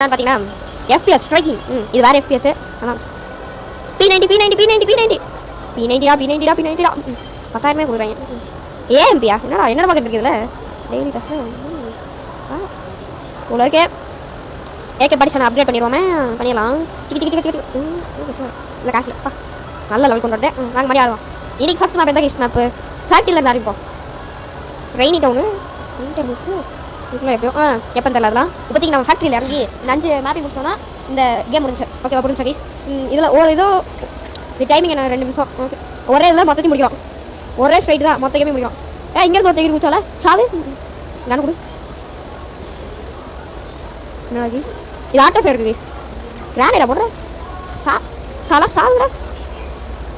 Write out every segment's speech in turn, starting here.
பார்த்தீங்கன்னா FPS striking இது வேற FPS ஆமாம் P90 P90 P90 P90 P90டா P90டா P90டா 10,000மே கொடுக்குறாங்க ஏஎம்பியா என்னடா என்னடா பார்த்துட்டு இருக்குதுல டெய்லி டெஸ்ட் உள்ள இருக்கே ஏகே படிச்சு நான் அப்டேட் பண்ணிடுவோமே பண்ணிடலாம் டிக்கி டிக்கி டிக்கி டிக்கி இல்லை காசு அப்பா நல்ல லெவல் கொண்டு வரேன் வாங்க மணி ஆடுவோம் இன்னைக்கு ஃபர்ஸ்ட் மேப் எந்த கிஷ் மேப்பு ஃபேக்ட்ரியில் இருந்து ஆரம்பிப்போம் ரெய்னி டவுனு இதுக்குள்ள எப்போ எப்போ தெரியல அதெல்லாம் இப்போதைக்கு நம்ம ஃபேக்ட்ரியில் இறங்கி இந்த 5 மேப்பை முடிச்சோன்னா இந்த கேம் முடிஞ்சு ஓகேவா புரிஞ்சு சகீஷ் இதில் ஒரு இதோ இது டைமிங் என்ன 2 நிமிஷம் ஓகே ஒரே இதில் மொத்தத்தையும் முடிக்கிறோம் ஒரே ஸ்ட்ரைட் தான் மொத்த கேமே முடிக்கிறோம் இங்கேருந்து ஒருத்தர் முடிச்சால சாது நான் கொடு என்ன இது ஆட்டோ ஃபேர் இருக்குது கிராண்டா போடுறேன் சாலா சாவுடா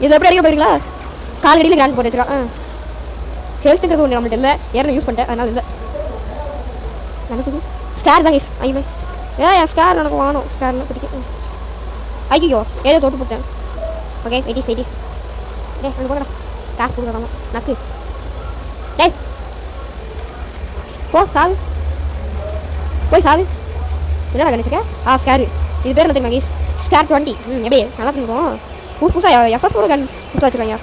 இது எப்படி அடிக்க போயிருங்களா காலடியில் கிராண்ட் போட்டு வச்சுருக்கோம் ஹெல்த்துங்கிறது ஒன்று நம்மள்ட்ட இல்லை ஏற்கனவே யூஸ் பண்ணிட்டேன் அதனால் இல்லை எனக்கு ஸ்கேர் தான் ஐயோ என் ஸ்கேர் எனக்கு வாங்கணும் ஸ்கேர்னு பிடிக்கும் ஐயோ ஏதோ தொட்டு போட்டேன் ஓகே 80s டே அங்கே போங்கடா காசு கொடுக்குறாங்க நக்கு டே போ சாவு போய் சாவு என்னடா கணிச்சுக்க ஸ்கேரு இது பேர் என்ன தெரியுமா கீஸ் ஸ்கேர் 20 எப்படி நல்லா தெரியும் புதுசாக எஃப்எஃப் கன் புதுசாக வச்சுருவாங்க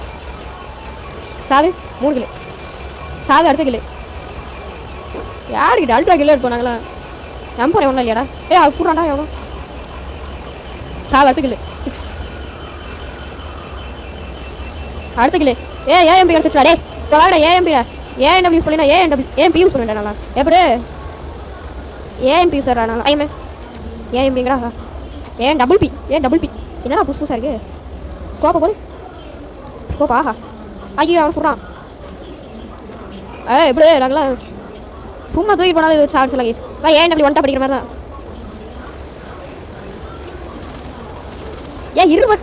சாவு 3 கிலோ சாவு அடுத்த கிலோ யாருக்கிட்ட அல்ட்ரா கிலோ எடுப்போம் நாங்களாம் நம்பர் எவ்வளோ இல்லையாடா அது பூராண்டா எவ்வளோ சாவு அடுத்த கிலோ அடுத்த கிலோ ஏஎம்பி கிடச்சிட்டா டே இப்போ வாங்கடா ஏஎம்பிடா ஏஎன்டபிள்யூ யூஸ் பண்ணினா ஏஎம்பி யூஸ் பண்ணிட்டேன் நல்லா எப்படி ஏஎம்பி யூஸ் ஆடுறா நல்லா ஐமே ஏஎம்பிங்கடா டபுள் பி என்னடா புதுசு புதுசாக இருக்குது ஸ்கோப்பை போடு ஸ்கோப் ஆஹா ஐயோ அவன் சொல்கிறான் எப்படி நாங்களாம் சும்மா தூக்கி போனாலும் சார்ஜ் எல்லாம் கேஸ் ஏஎன்டபிள்யூ ஒன்ட்டா படிக்கிற மாதிரி தான்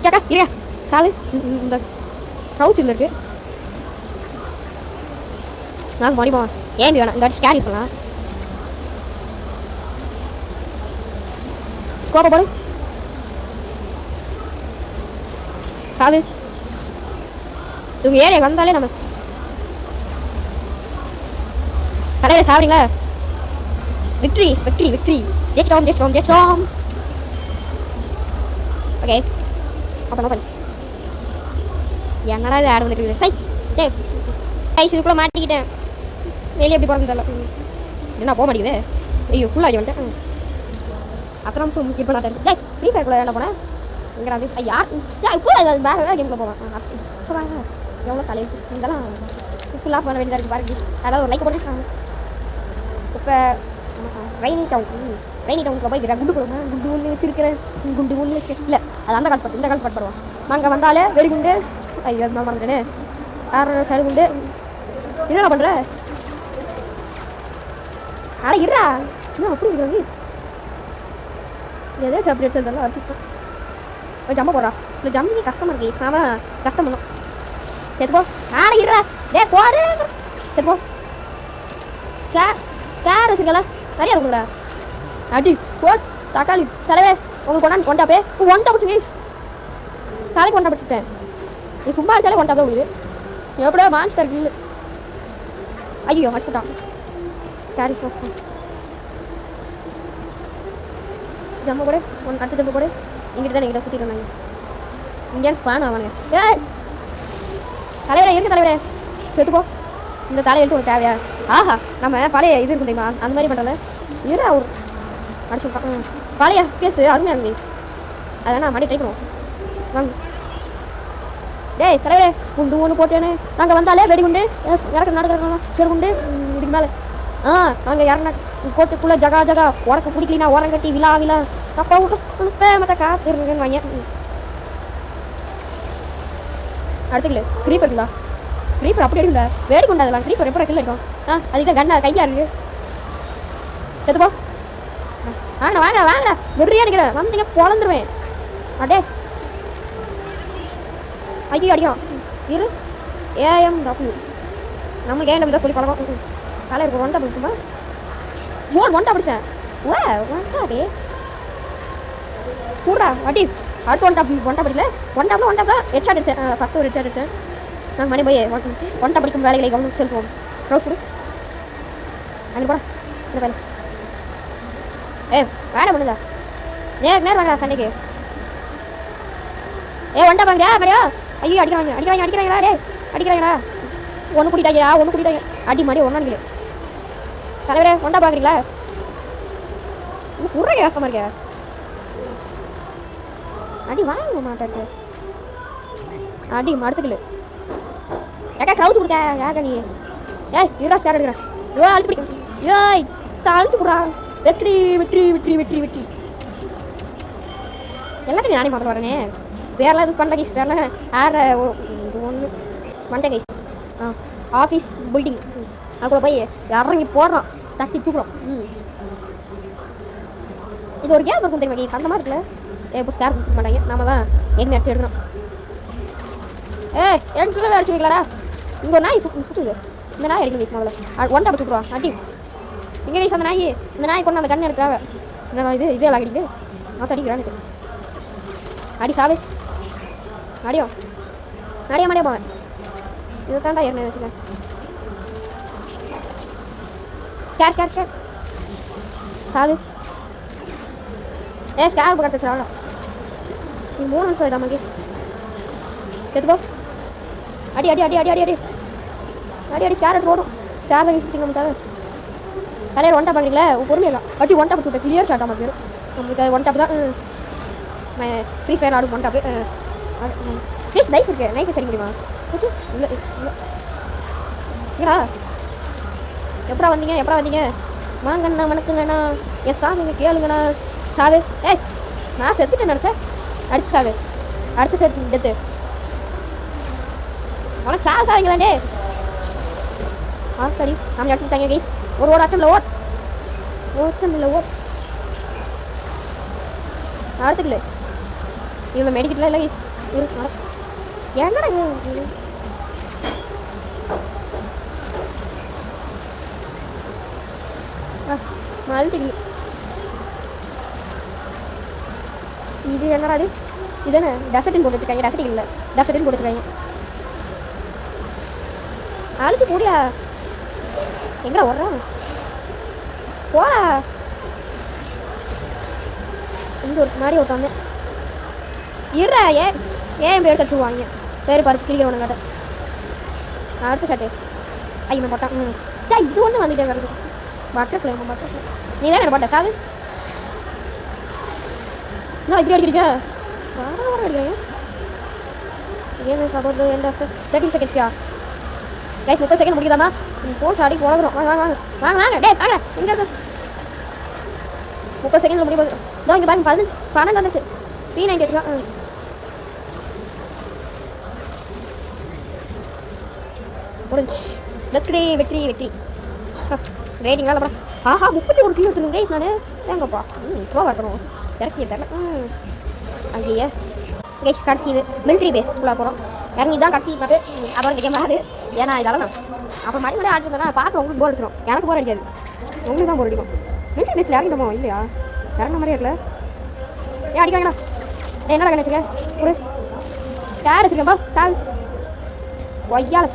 கேக்கா இருயா சாலு இந்த க்ரௌச் இல்லை இருக்கு நாங்கள் மணிப்போம் ஏஎம்பி வேணாம் இந்த வாட்டி ஸ்கேர் யூஸ் பண்ணலாம் ஸ்கோப்பை போடு சாவு இவங்க ஏரியாவுக்கு வந்தாலே நம்ம தலைவர் சாவறீங்களா விக்ட்ரி ஜெயிச்சிட்டோம் ஓகே ஓப்பன் என்னடா இது ஆட் பண்ணிட்டு சை இதுக்குள்ளே மாட்டிக்கிட்டேன் வெளியே எப்படி போகிறது தெரியல என்ன போக மாட்டேங்குது ஐயோ ஃபுல்லாக வந்துட்டேன் அப்புறம் இப்போ நான் ஃப்ரீ ஃபயர்க்குள்ளே என்ன போனேன் எங்கடா அது யார் இப்போ வேறு ஏதாவது கேமுக்குள்ளே போவேன் சொல்கிறாங்க எவ்வளோ தலைவர் இதெல்லாம் ஃபுல்லாக பண்ண வேண்டியதாக இருக்குது பாருங்க அதாவது ஒரு லைக் போட்டு இப்போ ரெய்னி டவுனுக்குள்ள போய் குண்டு கொடுங்க குண்டு ஒன்று வச்சிருக்கிறேன் குண்டு ஒன்று இல்லை அது அந்த கால் இந்த கால் படுவோம் அங்கே வந்தாலே வெடிகுண்டு ஐயோ அது மாதிரி பண்ணுறேன்னு யார் சரி குண்டு என்னடா பண்ணுற ஆனால் இருறா இன்னும் அப்படி இருக்கிறது எதே அப்படி எடுத்ததெல்லாம் வச்சுப்போம் ஜம்ப போடுறா இல்லை ஜம்பி கஷ்டமாக இருக்கு அவன் கஷ்டம் பண்ணும் செத்துப்போ ஆனால் இருறா போடு செத்துப்போ கேர் வச்சுருக்கல சரியா இருக்குங்களா அடி போட் தக்காளி தலைவே உங்களுக்கு ஒன்டாப்பே ஒன்டா பிடிச்சி தலைக்கு ஒன்டா பிடிச்சிட்டேன் நீ சும்மா அடிச்சாலே ஒன்டா தான் உங்களுக்கு எப்படியோ மான்ஸ்டர் இல்லை ஐயோ அடிச்சுட்டான் கேரி ஸ்மோக் ஜம்மு கூட அடுத்த ஜம்மு கூட இங்கிட்ட தான் எங்கிட்ட சுற்றிட்டு இருந்தாங்க இங்கே ஸ்பான் ஆவானுங்க தலைவரே இருக்கு தலைவரே செத்துப்போ இந்த தலை எழுத்து உனக்கு தேவையா ஆஹா நம்ம பழைய இது இருக்கும் தெரியுமா அந்த மாதிரி பண்ணுறல இரு அவர் அடிச்சுட்டான் பழைய கேஸு அருமையாக இருந்துச்சு அதை நான் மணி ட்ரை பண்ணுவோம் வாங்க டேய் தலைவரே குண்டு ஒன்று போட்டேன்னு நாங்கள் வந்தாலே வெடிகுண்டு நடக்கிறோம் செருகுண்டு இதுக்கு மேலே நாங்கள் யாருன்னா கோட்டுக்குள்ளே ஜகா உரக்க பிடிக்கலனா உரம் கட்டி விழா அப்பா விட்டு மற்ற காசு இருக்குன்னு வாங்க அடுத்துக்கல ஃப்ரீப்பர்லாம் க்ரீப்பர் அப்படி இருக்குல்ல வேடி கொண்டு அதெல்லாம் க்ரீப்பர் எப்போ கில்ல இருக்கும் அதுக்கு தான் கண்ணா கையா இருக்கு செத்துப்போ வாங்கடா வெறியா நிற்கிறேன் வந்தீங்க பொழந்துருவேன் அடே ஐயோ அடிக்கும் இரு AMW நம்மளுக்கு AMW தான் சொல்லி பழக்கம் தலை இருக்கும் ஒன்டா பிடிக்குமா ஒன்டா பிடிச்சேன் ஒன்டா அடே கூடா அடி அடுத்து ஒன்டா பிடிக்கல ஒன்டா தான் ஹெட்ஷாட் அடிச்சேன் ஃபஸ்ட்டு ஒரு ஹெட்ஷாட் அடிச்சேன் நாங்கள் மணி போய் ஒன்டா படிக்கும் வேலைகளை கவனம் செலுத்துவோம் க்ரௌஸ் கொடு அங்கே போடா இந்த வேலை வேலை பண்ணுதா நேரம் வாங்க சண்டைக்கு. ஒண்டா பாங்க மரியா. ஐயோ அடிக்கிறாங்களா டே அடிக்கிறாங்களா. ஒன்று கூட்டிட்டாங்க அடி மாடி ஒன்றானுங்களே. தலைவரே ஒண்டா பார்க்குறீங்களா? உருக கஷ்டமா இருக்க. அடி வாங்க மாட்டாங்க அடி மடுத்துக்கல. ஏக்கா க்ரௌட் கொடுக்க யாக்கா நீ? யூரா ஸ்டார் எடுக்கிறேன். அழுத்து பிடிக்கும். அழுத்து போடுறா. வெற்றி வெற்றி வெற்றி வெற்றி வெற்றி. எல்லாத்தையும் நானே பார்த்து வரேனே. வேறலாம் இது பண்ணல கைஸ். வேற ஆற ஒன்று மண்டை கைஸ். ஆஃபீஸ் பில்டிங் அதுக்குள்ள போய் இறங்கி போடுறோம். தட்டி தூக்குறோம். இது ஒரு கேம் இருக்கும் தெரியுமா கைஸ்? அந்த மாதிரி இருக்குல்ல. இப்போ ஸ்டார் கொடுக்க மாட்டாங்க. நம்ம தான் எண்ணி அடிச்சு எடுக்கணும். எனக்கு சொல்லவே அடிச்சுக்கலாடா. இங்கே ஒரு நாய் சுற்றுது. இந்த நாய் அடிக்கணும் கைஸ். முதல்ல ஒண்டா சுற்றுறோம் அடி. இங்கே கைஸ் அந்த நாய். இந்த நாய் கொண்டு அந்த கண்ணு எடுக்காவ என்ன இதே அடிக்குது. நான் அடிக்கிறான்னு அடி சாவே. அடியோ மாடியா போவேன். இது தாண்டா என்ன வச்சுக்கேன். ஸ்கேர் சாவு. ஸ்கேர் கட்டுறா. நீ 3 நிமிஷம் நமக்கு செத்துப்போ. அடி அடி அடி அடி அடி அடி அடி அடி ஸ்கேர் எடுத்து ஓடும். ஸ்கேர் வச்சுட்டிங்க நம்ம தவிர தலைவர் ஒன் டாப் பார்க்குறீங்களா? பொறுமையாக அடி ஒன் டாப் விட்டு கிளியர் ஷாட் நமக்கு நம்மளுக்கு ஒன் டாப் தான். ஃப்ரீ ஃபயர் ஆடும் ஒன் டாப்பு. நைஃப் இருக்கு. நைஃப் சரி முடியுமா? இல்லை ஏடா எப்படா வந்தீங்க? வாங்கண்ணா வணக்கங்கண்ணா. என் சாமிங்க கேளுங்கண்ணா. சாவு. நான் செத்துட்டேன் நினச்சேன். அடுத்து சாவு. அடுத்து செத்து டெத்து. உனக்கு சாவிங்களாண்டே. சரி நம்ம அடிச்சுட்டாங்க கைஸ். ஒரு அச்சமில்ல ஓட் அடுத்துக்கல. இதில் மெடிக்கெட்லாம் இல்லை கைஸ். என்னடா இது என்னடா அது? இதுதானே டெசர்ட்டின் போட்டு வச்சுருக்காங்க. டெசர்ட்டின் இல்லை டெசர்ட்டின் போட்டுருக்காங்க. அழுத்து கூடியா எங்கடா ஓடுறான்? போடா. இங்கே ஒரு முன்னாடி ஒருத்தாங்க இருறா. ஏன் பேர் கற்றுவாங்க பேர் பருப்பு கிளிக்கிறவனு காட்ட. அடுத்த ஷாட்டு ஐயோ போட்டான். இது ஒன்று வந்துட்டே வருது. பட்டர்ஃப்ளை நீ தான் என்ன போட்ட சாவு. நான் இப்படி அடிக்கிறீங்க வர அடிக்கிறீங்க. ஏன் சப்போர்ட் எண்ட் ஆஃப் 30 செகண்ட்ஸ்யா கைஸ். 30 செகண்ட் முடிக்குதாமா? ஃபோன் ஸ்டார்டிங் போகிறோம். வாங்க டே வாங்க. எங்கே இருக்கு 30 செகண்டில் முடிய போகுது. இதோ இங்கே பாருங்க 12 வந்துச்சு. P90 எடுத்துக்கலாம். முடிஞ்சு. வெற்றி ரேட்டிங்லாம் அப்புறம் 31 கிலோ எடுத்துருங்க கைஸ். நான் ஏங்கப்பா ப்ரோ வரணும் இறக்கி தரல. அங்கேயே கைஸ் கடைசி இது மிலிட்ரி பேஸ் ஃபுல்லாக போகிறோம். இறங்கி தான் கடைசி பார்த்து அப்புறம் கேட்க மாட்டாது. ஏன்னா இதெல்லாம் அப்புறம் மறுபடியும் ஆடுறதுனா பார்க்க உங்களுக்கு போர் அடிச்சிடும். எனக்கு போர் அடிக்காது, உங்களுக்கு தான் போர் அடிக்கும். மிலிட்ரி பேஸில் இறங்கிட்டோமோ இல்லையா? இறங்கின மாதிரியே இருக்குல்ல. அடிக்கிறாங்கண்ணா. என்னடா கணக்கு ஒரு யார் வச்சுருக்கேன்ப்பா சால் ஒய்யால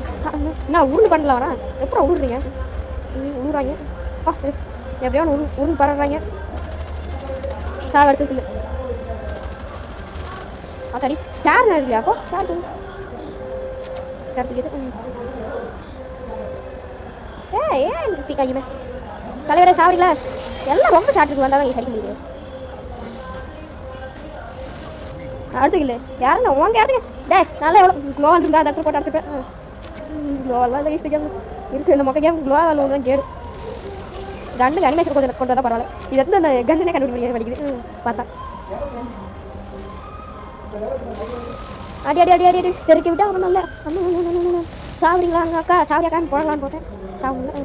என்ன உருண்டு பண்ணல வரேன். எப்போ உருடுறீங்க? உருறாங்க எப்படியோ உருண்டு பரறாங்க. சாவ எடுத்துக்கல சரி ஸ்டார் இல்லையா? அப்போ ஸ்டார் தூக்கிட்டு ஏன் கையுமே தலைவரே சாவடிங்களா? எல்லாம் ரொம்ப ஷார்ட்டுக்கு வந்தால் தான் கிடைக்க முடியுது. அடுத்துக்கல யாருன்னா உங்க இடத்துக்கு டே நல்லா எவ்வளோ க்ளோ இருந்தா அந்த இடத்துல போட்டு அடிச்சுப்பேன். க்ளோவெல்லாம் இல்லை இருக்குது. இந்த மொக்க கேம் க்ளோவாக ஒன்று தான் கேடு. கண்ணுக்கு அனிமேஷன் கொஞ்சம் கொண்டு வந்தால் பரவாயில்ல. இது எடுத்து அந்த கண்ணுனே கண்டுபிடிக்க படிக்குது பார்த்தா. அடி அடி அடி அடி அடி தெருக்கி விட்டா ஒன்றும் இல்லை. சாவடிங்களா அங்கே அக்கா சாவடியாக்கான்னு போடலான்னு போட்டேன்.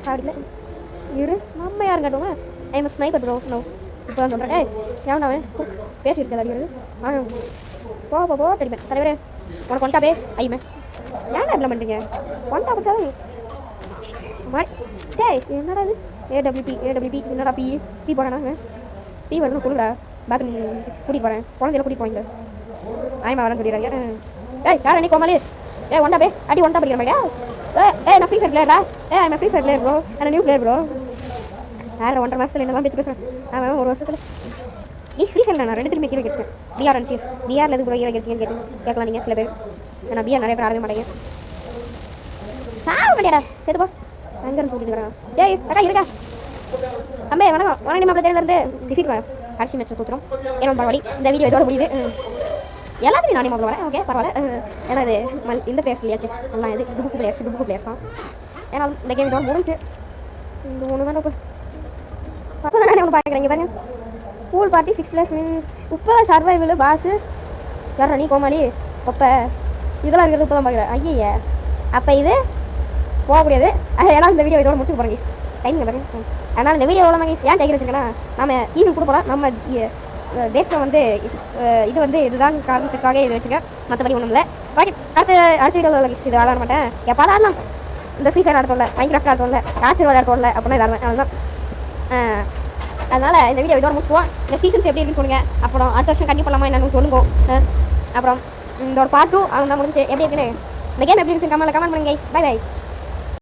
சாவடிக்கல இரு நம்ம யாரும் கட்டுவோங்க. ஐம் ஸ்னைப்பர் ப்ரோ நோ இப்போ தான் சொல்கிறேன். எவனாவே பேசியிருக்கேன் அடிக்கிறது. போ அடிப்பேன். தலைவரே உனக்கு ஒன்ட்டா ஐமே ஏன்டா இப்படிலாம் பண்ணுறீங்க? ஒன்ட்டா படிச்சாலும் என்னடா இது? ஏடபிள்யூபி என்னடா பி போகிறேன்னா பி வரணும் கொடுடா. பேக் கூட்டிகிட்டு போகிறேன். குழந்தையில கூட்டிகிட்டு போயிங்க. ஆயமா வரேன்னு சொல்லிடுறாங்க. யார் அன்னைக்கு கோமாளி ஒன்டா அடி ஒன்ட்டா படிக்கிற மாதிரியா? நான் ஃப்ரீ ஃபயர் பிளேயரா? I'm free fire player bro. நான் நியூ பிளேயர் ப்ரோ. யார் 1.5 மாதத்தில் என்னதான் பேசி பேசுகிறேன். அவன் 1 வருஷத்தில் நீ ஃப்ரீ ஃபயர் நான் 2 திரும்பி ஹீரோ கேட்டேன். PR and CS. பிஆர்ல எது ப்ரோ ஹீரோ கேட்டீங்கன்னு கேட்கலாம் நீங்கள் சில பேர். ஏன்னா பிஆர் நிறைய பேர் ஆடவே மாட்டேங்க. சாவ மாட்டியாடா செத்து போ. அங்கே இருந்து கூட்டிட்டு வரேன். டேய் அக்கா இருக்கா தம்பி வணக்கம். வணக்கம் நம்ம தேர்லேருந்து டிஃபீட் வரேன். கடைசி மேட்ச்சில் தூத்துறோம். ஏன்னா பரவாயில்ல இந்த வீடியோ இதோட முடியுது. எல்லாத்துலையும் நானே முதல்ல வரேன். ஓகே பரவாயில்ல. ஏன்னா இது இந்த பிளேயர்ஸ் இல்லையாச்சு எல்லாம் இது புக்கு பிளேயர்ஸ் தான். ஏன்னா இந்த கேம் இதோட முடிஞ்சு இந்த ஒன்று தான் இப்போ அப்போ தான் நானே ஒன்று பார்க்குறேங்க பாருங்க. பூல் பார்ட்டி 6+ இப்போ சர்வைவல் பாஸு யாரா நீ கோமாளி அப்போ இதெல்லாம் இருக்கிறது இப்போ தான் பார்க்குறேன். ஐயே அப்போ இது போக முடியாது. ஏன்னா இந்த வீடியோ இதோட முடிச்சு போகிறேன் டைமிங் பாருங்க. அதனால் இந்த வீடியோ எவ்வளோ தான் ஏன் டைகர் வச்சுருக்கேன்னா நம்ம ஈவன் கொடுப்போம். நம்ம தேசம் வந்து இது வந்து இதுதான் காரணத்துக்காக இது வச்சுருக்கேன். மற்றபடி ஒன்றும் இல்லை. ஓகே அடுத்த வீடியோவில் இது விளாட மாட்டேன். எப்போ ஆடலாம் இந்த ஃப்ரீ ஃபயர் ஆடத்தோம்ல மைன்கிராஃப்ட் ஆடத்தோம்ல ஆச்சர் விளையாடத்தோம்ல அப்படின்னா இதாடுவேன். அதுதான் அதனால் இந்த வீடியோ இதோட முடிச்சுவோம். இந்த சீசன்ஸ் எப்படி இருக்குன்னு சொல்லுங்கள். அப்புறம் அடுத்த வருஷம் கண்டிப்பாக பண்ணலாமா என்னன்னு சொல்லுங்க. அப்புறம் இந்த ஒரு பார்ட் 2 அவங்க தான் முடிஞ்சு எப்படி இருக்குன்னு இந்த கேம் எப்படி இருக்குன்னு கமெண்ட் பண்ணுங்க. Bye by.